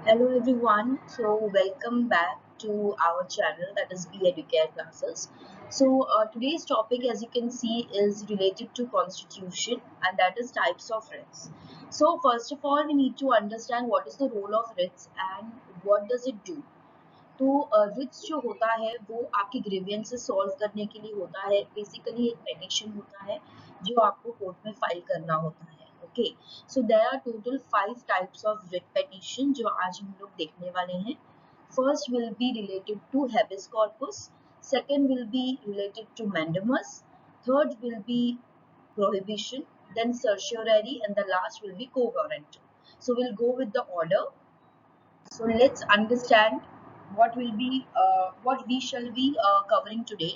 Hello everyone, so welcome back to our channel, that is Be Educare Classes. Today's topic, as you can see, is related to constitution, and that is types of writs. So first of all, we need to understand what is the role of writs and what does it do. तो Ritz जो होता है वो आपके grievances solve करने के लिए होता है। बेसिकली एक पेटिशन होता है जो आपको कोर्ट में फाइल करना होता है। Okay, so there are total 5 types of writ petition जो आज हम लोग देखने वाले हैं। First will be related to habeas corpus, second will be related to mandamus, third will be prohibition, then certiorari, and the last will be co-warrantor. So we'll go with the order. So let's understand what we shall be covering today.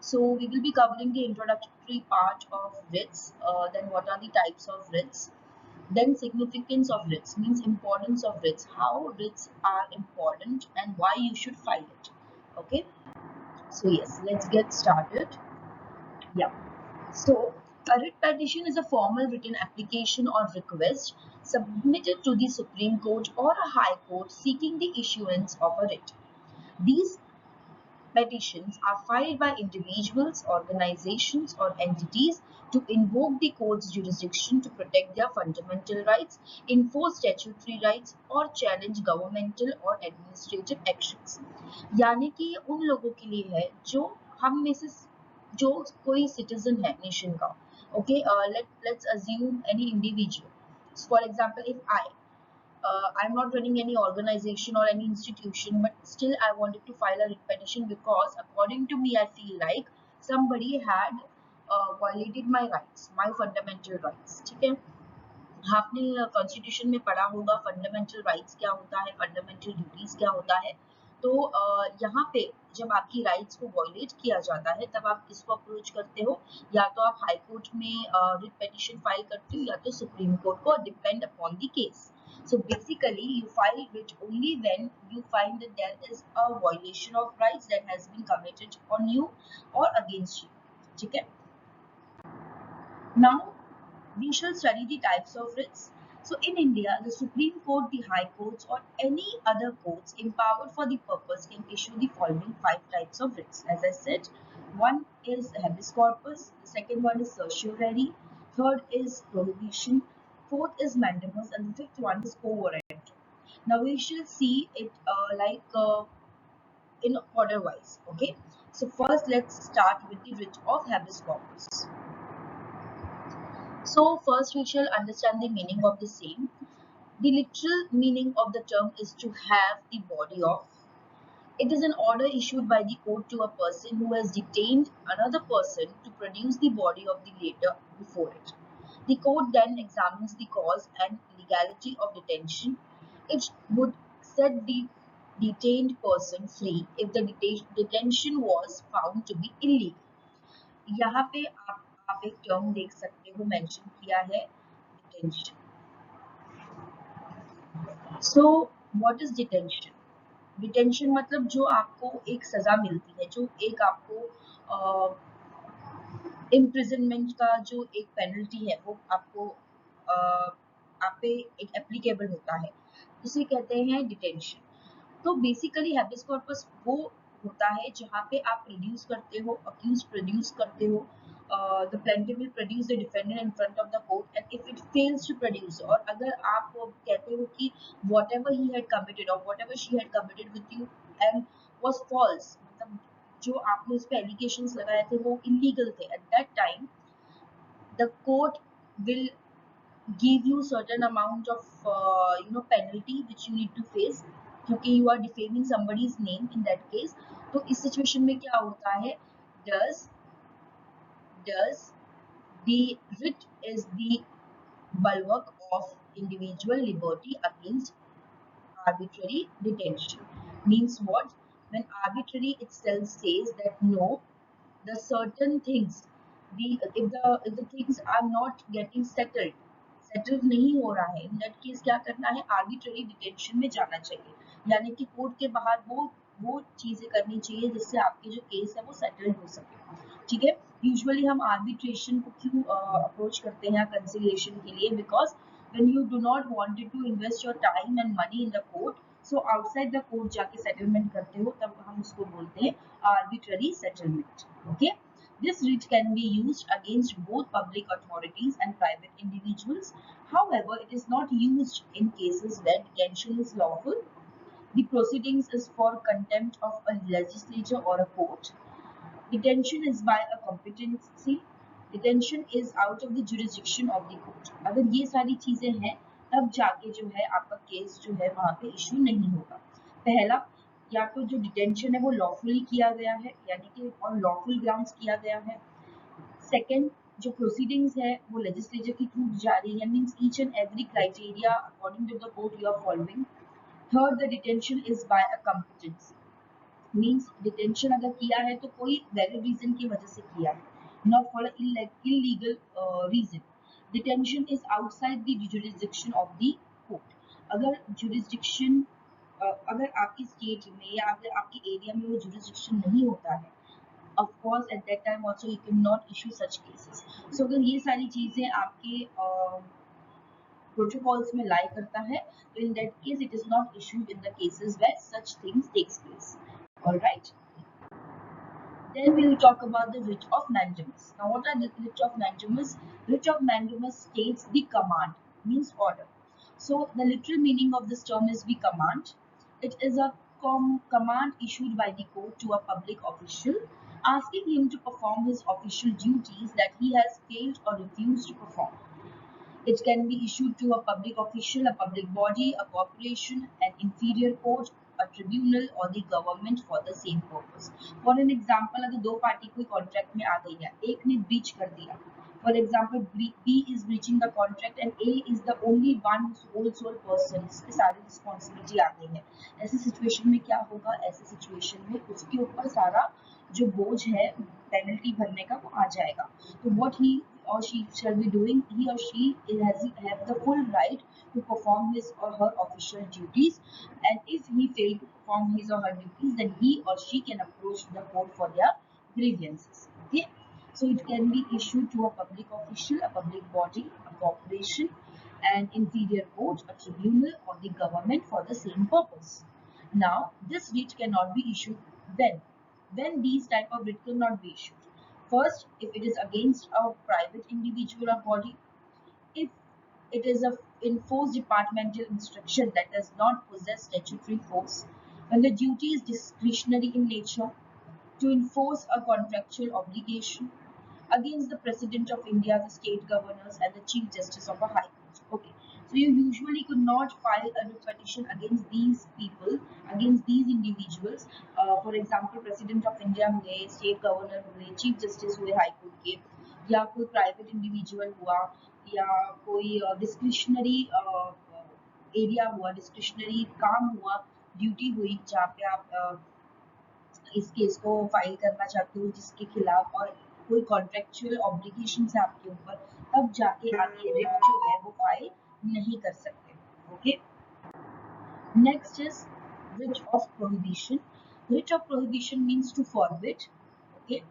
So we will be covering the introductory part of writs, then what are the types of writs, then significance of writs means importance of writs, how writs are important and why you should file it. Okay, so yes, let's get started. Yeah. So, a writ petition is a formal written application or request submitted to the Supreme Court or a High Court seeking the issuance of a writ. These petitions are filed by individuals, organizations, or entities to invoke the court's jurisdiction to protect their fundamental rights, enforce statutory rights, or challenge governmental or administrative actions. यानी कि ये उन लोगों के लिए है जो हम में से जो कोई सिटीजन है नेशन का. Okay, let's assume any individual. For example, if I'm not running any organization or any institution, but still I wanted to file a writ petition because according to me, I feel like somebody had violated my rights, my fundamental rights. ठीक है, आपने constitution में पढ़ा होगा fundamental rights क्या होता है, fundamental duties क्या होता है. तो यहाँ पे जब आपकी राइट्स को वॉयलेट किया जाता है तब आप किसको अप्रोच करते हो, या तो आप हाई कोर्ट में रिट पिटीशन फाइल करते हो या तो सुप्रीम कोर्ट को, depend upon the case. So basically, you file writ only when you find that there is a violation of rights that has been committed on you or against you. ठीक है. Now we shall study the types of writs. So in India, the Supreme Court, the High Courts, or any other courts empowered for the purpose can issue the following 5 types of writs. As I said, one is habeas corpus, the second one is certiorari, third is prohibition, fourth is mandamus, and the fifth one is co-warrantor. Now we shall see it in order wise. Okay. So first, let's start with the writ of habeas corpus. So first we shall understand the meaning of the same. The literal meaning of the term is to have the body of. It is an order issued by the court to a person who has detained another person to produce the body of the latter before it. The court then examines the cause and legality of detention. It would set the detained person free if the detention was found to be illegal. यहाँ पे आप एक term देख सकते हो mention किया है, detention. So what is detention? Detention मतलब जो आपको एक सजा मिलती है, जो एक आपको इम्प्रिजनमेंट का जो एक पेनल्टी है वो आपको आप पे एक एप्लीकेबल होता है, उसे कहते हैं डिटेंशन. तो बेसिकली हैबिस कॉर्पस वो होता है जहाँ पे आप प्रोड्यूस करते हो, अक्यूज प्रोड्यूस करते हो, the plaintiff will produce the defendant in front of the court, and if it fails to produce, और अगर आप कहते हो कि whatever he had committed or whatever she had committed with you and was false, मतलब जो आपने उस पे एलिगेशंस लगाए थे वो इलीगल थे, at that time the court will give you certain amount of penalty which you need to face, क्योंकि you are defaming somebody's name in that case. तो इस सिचुएशन में क्या होता है, does the writ is the bulwark of individual liberty against arbitrary detention. Means what? When arbitrary itself says that no, the certain things, if the things are not getting settled नहीं हो रहा है, in that case क्या करना है, arbitrary detention में जाना चाहिए. यानी कि कोर्ट के बाहर वो चीजें करनी चाहिए जिससे आपके जो केस है वो सेटल्ड हो सके. ठीक है. यूजुअली हम आर्बिट्रेशन को क्यों अप्रोच करते हैं कंसिलिएशन के लिए, because when you do not wanted to invest your time and money in the court, so outside the court जाके सेटलमेंट करते हो तब हम उसको बोलते हैं arbitrary settlement. Okay. This writ can be used against both public authorities and private individuals. However, it is not used in cases where detention is lawful. The proceedings is for contempt of a legislature or a court. Detention is by a competency. Detention is out of the jurisdiction of the court. अगर ये सारी चीजें हैं तब जाके जो है आपका केस जो है वहाँ पे इशू नहीं होगा. पहला, या तो जो डिटेंशन है वो लॉफुली किया गया है यानी कि ऑन लॉफुल ग्राउंड्स किया गया है. सेकेंड, जो प्रोसीडिंग्स है वो लेजिस्लेचर के थ्रू जारी है, means each and every criteria according to the court you are following. Third, the detention is by a competency, means detention अगर किया है तो कोई वैलिड रीजन की वजह से किया है, not for illegal reason. Detention is outside the jurisdiction of the court. अगर जुरिसडिक्शन अगर आपकी स्टेट में या अगर आपके एरिया में वो जुरिसडिक्शन नहीं होता है, of course at that time also you cannot issue such cases. So अगर ये सारी चीजें आपके protocols में lie करता है तो in that case it is not issued in the cases where such things takes place. All right. Then we will talk about the writ of mandamus. Now what are the writ of mandamus? Writ of mandamus states the command, means order. So the literal meaning of this term is the command. It is a command issued by the court to a public official asking him to perform his official duties that he has failed or refused to perform. It can be issued to a public official, a public body, a corporation, an inferior court, a tribunal or the government for the same purpose. For an example, अगर दो party कोई contract में आ गई है, एक ने breach कर दिया, for example B is breaching the contract and A is the only one whole sole person, जिसकी सारी रिस्पॉन्सिबिलिटी आ गई है. ऐसी सिचुएशन में क्या होगा? ऐसी सिचुएशन में उसके ऊपर सारा जो बोझ है पेनल्टी भरने का वो आ जाएगा. तो what he or she shall be doing, he or she have the full right to perform his or her official duties, and if he fail to perform his or her duties, then he or she can approach the court for their grievances. Okay, so it can be issued to a public official, a public body, a corporation, an inferior court, a tribunal, or the government for the same purpose. Now, this writ cannot be issued when these type of writ cannot be issued. First, if it is against a private individual or body, if it is a enforced departmental instruction that does not possess statutory force, when the duty is discretionary in nature, to enforce a contractual obligation, against the President of India, the state governors, and the Chief Justice of a High Court. Okay, so you usually could not file a petition against these people, against these individuals. For example, President of India हुए, State Governor हुए, Chief Justice हुए High Court के, या कोई private individual हुआ, या कोई discretionary area हुआ, discretionary काम हुआ, duty हुई जहाँ पे आप इस केस को फाइल करना चाहते हो जिसके खिलाफ और कोई कॉन्ट्रेक्चुअल ऑब्लिगेशन है आपके ऊपर, तब जाके आप ये रिट जो है वो फाइल नहीं कर सकते. Okay. Next is writ of prohibition. Writ of prohibition means to forbid. Okay.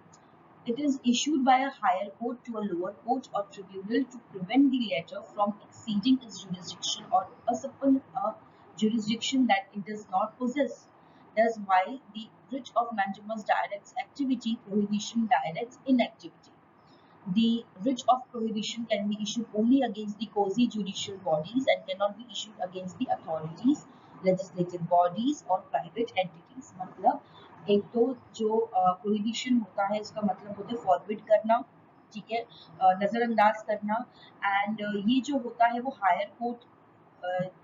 It is issued by a higher court to a lower court or tribunal to prevent the latter from exceeding its jurisdiction or usurping a jurisdiction that it does not possess. Thus, while the writ of mandamus directs activity, prohibition directs inactivity. The writ of prohibition can be issued only against the quasi-judicial bodies and cannot be issued against the authorities, legislative bodies or private entities. मतलब एक तो जो prohibition होता है इसका मतलब होता है फॉरबिड करना, ठीक है, नजरअंदाज करना, एंड ये जो होता है वो हायर कोर्ट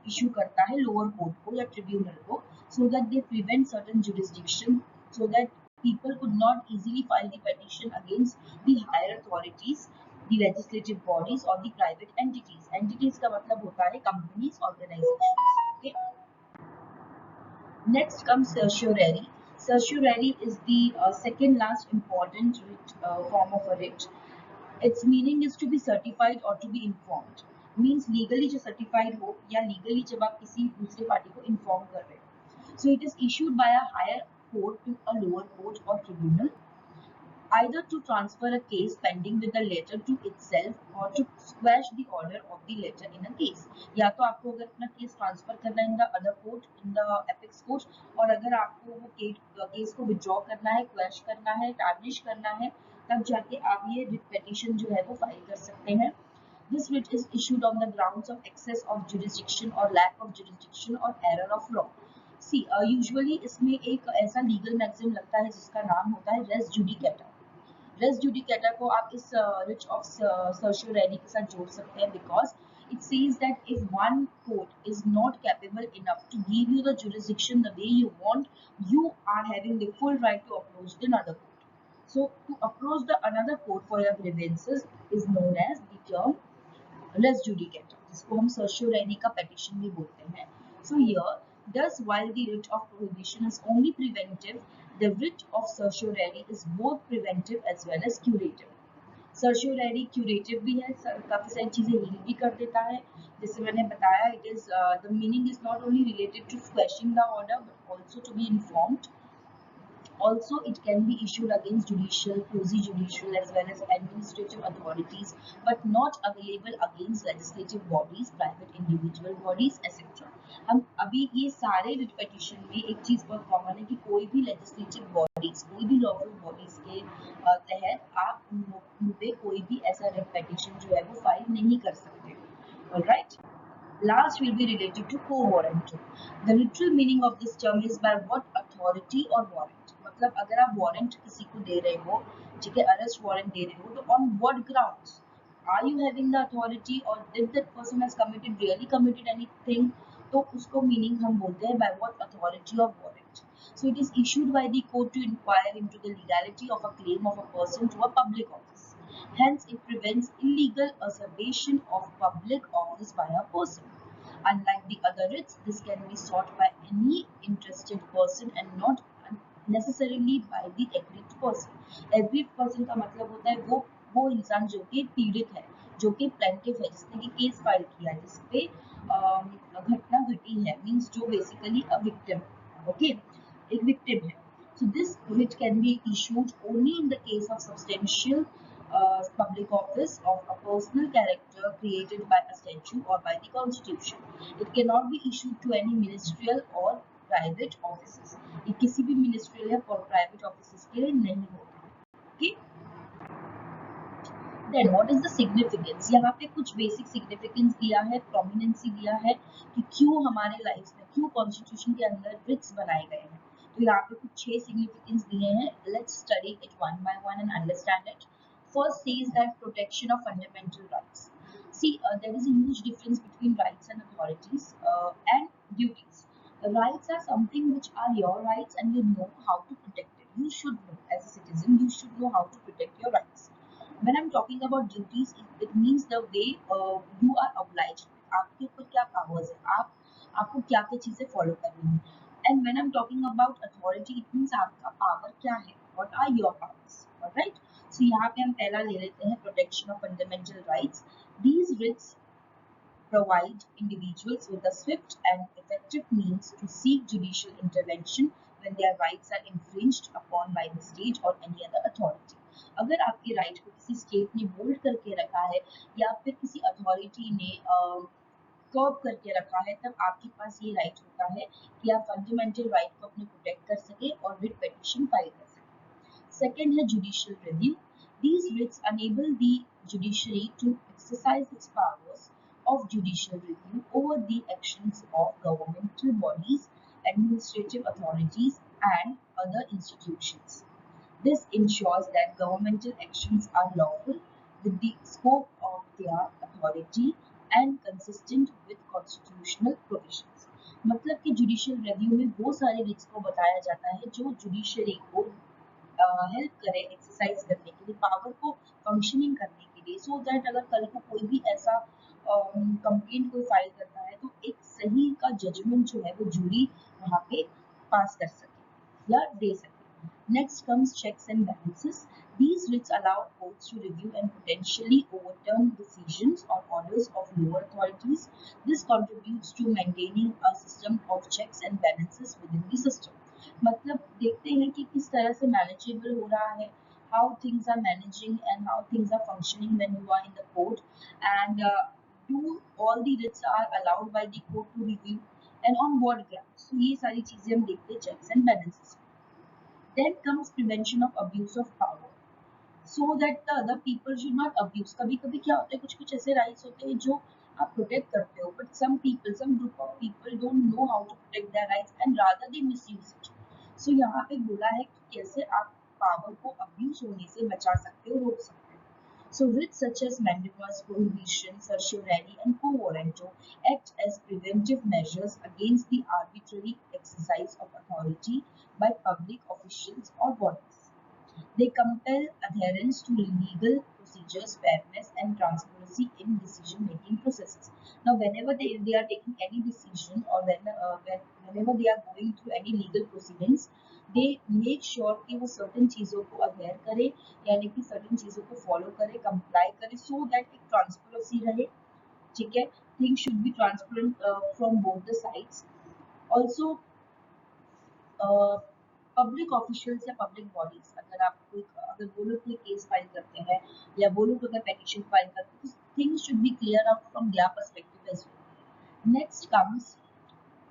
इशू करता है लोअर कोर्ट को या ट्रिब्यूनल को, so that they prevent certain jurisdiction, so that people could not easily file the petition against the higher authorities, the legislative bodies or the private entities. Entities का मतलब होता है companies, organizations. Okay. Next comes certiorari. Certiorari is the second last important form of a writ. Its meaning is to be certified or to be informed. Means legally जो certified हो या legally जब आप किसी दूसरे पार्टी को inform कर रहे हो. So it is issued by a higher court to a lower court or tribunal. either to transfer a case pending with the letter to itself or to squash the order of the letter in a case. या तो आपको अगर अपना case transfer करना है in the other court, in the apex court, और अगर आपको वो केस को विड्रॉ करना है, क्वैश करना है, टार्निश करना है, तब जाके आप ये रिट पेटिशन जो है वो फाइल कर सकते हैं. This writ is issued on the grounds of excess of jurisdiction or lack of jurisdiction or error of law. See, usually इसमें एक ऐसा legal maxim लगता है जिसका नाम होता है res judicata. रेस जुडिकेटा को आप इस रिच ऑफ सर्शियोरेरी के साथ जोड़ सकते हैं because it says that if one court is not capable enough to give you the jurisdiction the way you want, you are having the full right to approach the another court. So to approach the another court for your grievances is known as the term res judicata, जिसको हम सर्शियोरेरी का petition भी बोलते हैं. So here, thus while the writ of prohibition is only preventive, the writ of certiorari is both preventive as well as curative. Certiorari curative भी है, काफी सारी चीजें हील भी कर देता है. जैसे मैंने बताया, it is the meaning is not only related to squashing the order but also to be informed. Also, it can be issued against judicial, quasi-judicial as well as administrative authorities, but not available against legislative bodies, private individual bodies, etc. हम अभी ये सारे writ petition में एक चीज बहुत common है कि कोई भी लेजिस्लेटिव बॉडीज, कोई भी लॉफुल बॉडीज के तहत आप उन पे कोई भी ऐसा रिट पिटीशन जो है वो फाइल नहीं कर सकते. Alright. Last will be related to co-warrantor. The literal meaning of this term is by what authority or warrant. मतलब अगर आप वारंट किसी को दे रहे हो, ठीक है, अरेस्ट वारंट दे रहे हो, तो on what grounds are you having the authority or did that person has really committed anything? तो उसको मीनिंग हम बोलते हैं by what authority or warrant. So it is issued by the court to inquire into the legality of a claim of a person to a public office. Hence, it prevents illegal usurpation of public office by a person. Unlike the other writs, this can be sought by any interested person and not necessarily by the aggrieved person. Aggrieved person का मतलब होता है वो इंसान जो कि पीड़ित है, जो कि प्लेंटिफ है, जिसने कि केस फाइल किया, जिसपे घटना घटी है, मींस जो बेसिकली अ विक्टिम, ओके, एक विक्टिम है. So this writ can be issued only in the case of substantial public office of a personal character created by a statute or by the constitution. It cannot be issued to any ministerial or private offices. ये किसी भी ministerial या private offices के लिए नहीं होता. Okay? Then what is the significance? यहाँ पे कुछ basic significance दिया है, prominency दिया है कि क्यों हमारे लाइफ में, क्यों कॉन्स्टिट्यूशन के अंदर writs बनाए गए हैं. तो यहाँ पे कुछ 6 significance दिए हैं. Let's study it one by one and understand it. First says that protection of fundamental rights. See, there is a huge difference between rights and authorities and duties. Rights are something which are your rights and you know how to protect it. You should know, as a citizen, you should know how to protect your rights. When I'm talking about duties, it means the way you are obliged. आपके ऊपर क्या powers है, आपको क्या क्या चीजें follow करनी है. And when I'm talking about authority, it means आपका power क्या है. What are your powers? Alright. So यहाँ पे हम पहला ले लेते हैं protection of fundamental rights. These writs provide individuals with a swift and effective means to seek judicial intervention when their rights are infringed upon by the state or any other authority. अगर आपके right को किसी state ने hold करके रखा है या फिर किसी अथॉरिटी ने कर्व करके रखा है, तब आपके पास ये राइट होता है कि आप फंडामेंटल राइट को अपने प्रोटेक्ट कर सके और रिट पिटीशन फाइल कर सके. Second है judicial review. These writs enable the judiciary to exercise its powers of judicial review over the actions of governmental bodies, administrative authorities, and other institutions. This ensures that governmental actions are lawful with the scope of their authority and consistent with constitutional provisions. मतलब कि judicial review में वो सारे writs को बताया जाता है जो judiciary को हेल्प करे एक्सरसाइज करने के लिए, पावर को फंक्शनिंग करने के लिए, सो दैट अगर कल को कोई भी ऐसा कंप्लेंट कोई फाइल करता है तो एक सही का जजमेंट जो है वो जूरी वहाँ पे पास कर सके या दे सके. Next comes checks and balances. These writs allow courts to review and potentially overturn decisions or orders of lower authorities. This contributes to maintaining a system of checks and balances within the system. मतलब देखते हैं कि किस तरह से manageable हो रहा है how things are managing and how things are functioning when you are in the court, and do all the writs are allowed by the court to review and on what grounds. So ये सारी चीजें हम देखते हैं checks and balances. Then comes prevention of abuse of power, so that the other people should not abuse. कभी कभी क्या होता है, कुछ कुछ ऐसे rights होते हैं जो आप protect करते हो, but some people, some group of people don't know how to protect their rights and rather they misuse it. So यहाँ पे बोला है कि कैसे आप पावर को abuse होने से बचा सकते हो, रोक सकते हो. So writs such as mandamus, prohibition, certiorari, and quo warranto act as preventive measures against the arbitrary exercise of authority by public officials or bodies. They compel adherence to legal procedures, fairness, and transparency in decision-making processes. Now, whenever they are taking any decision, or whenever they are going through any legal proceedings, they make sure कि वो certain चीज़ों को adhere करे, यानी कि certain चीज़ों को follow करे, comply करे, so that एक transparency रहे. ठीक है, things should be transparent from both the sides. Also, public officials या पब्लिक बॉडीज, अगर वो लोग कोई केस फाइल करते हैं या वो लोग अगर पेटिशन फाइल करते हैं, तो things should be clear out from their perspective as well. Next comes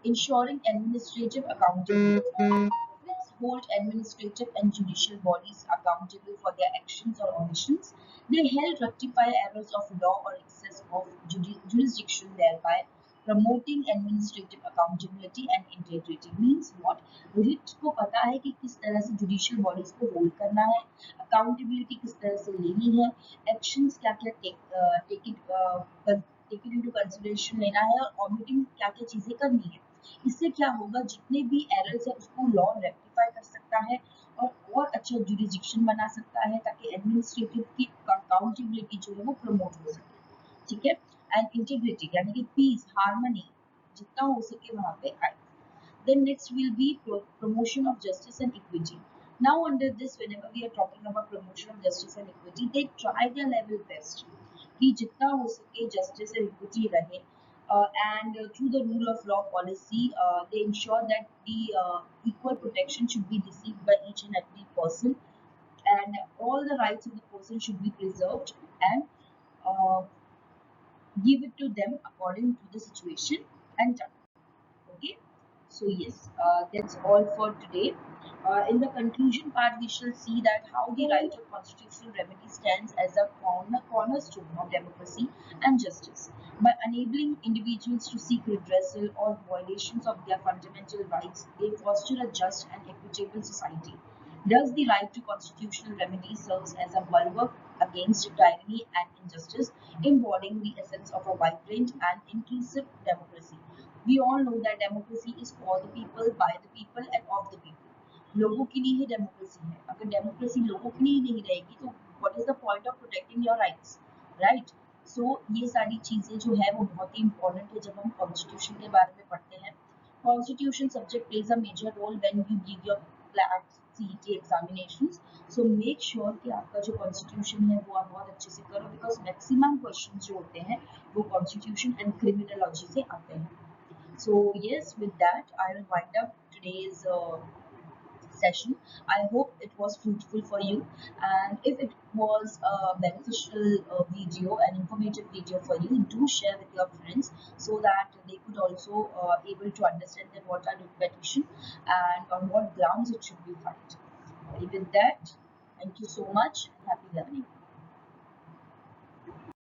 ensuring administrative accountability. Let's hold administrative and judicial bodies accountable for their actions or omissions. They help rectify errors of law or excess of jurisdiction, thereby promoting administrative accountability and integrity. Means what? Writ को पता है कि किस तरह से judicial bodies को hold करना है, अकाउंटेबिलिटी किस तरह से लेनी है, एक्शंस क्या क्या टेक इट इनटू कंसिडरेशन लेना है, और ऑडिटिंग क्या क्या चीजें करनी है. इससे क्या होगा, जितने भी एरर्स है उसको लॉ रेक्टिफाई कर सकता है और अच्छा जुरिडिक्शन बना सकता है, ताकि एडमिनिस्ट्रेटिव की अकाउंटेबिलिटी जो है वो प्रमोट हो सके. ठीक है, एंड इंटीग्रिटी यानी कि पीस, हार्मनी जितना हो सके वहां पे आए. Then next will be promotion of justice and equity. Now under this, whenever we are talking about promotion of justice and equity, they try their level best कि जितना हो सके justice and equity रहे, and through the rule of law policy, they ensure that the equal protection should be received by each and every person, and all the rights of the person should be preserved and uh, give it to them according to the situation and time. Okay, so yes, that's all for today. In the conclusion part, we shall see that how the right of constitutional remedy stands as a cornerstone of democracy and justice. By enabling individuals to seek redressal or violations of their fundamental rights, they foster a just and equitable society. Thus, the right to constitutional remedy serves as a bulwark against tyranny and injustice, embodying the essence of a vibrant and inclusive democracy. We all know that democracy is for the people, by the people and of the people. लोगों के लिए ही democracy है. अगर democracy लोगों के लिए नहीं रहेगी तो what is the point of protecting your rights, right? So ये सारी चीजें जो है वो बहुत ही इंपॉर्टेंट है जब हम कॉन्स्टिट्यूशन के बारे में पढ़ते हैं. Constitution subject plays a major role when you give your CLAT CET examinations. So make sure कि आपका जो कॉन्स्टिट्यूशन है वो आप बहुत अच्छे से करो, बिकॉज मैक्सिमम क्वेश्चंस जो होते हैं वो कॉन्स्टिट्यूशन एंड क्रिमिनोलॉजी से आते हैं. So yes, with that, I will wind up today's session. I hope it was fruitful for you, and if it was a beneficial video, an informative video for you, do share with your friends so that they could also able to understand that what are the petition and on what grounds it should be filed. With that, thank you so much. Happy learning.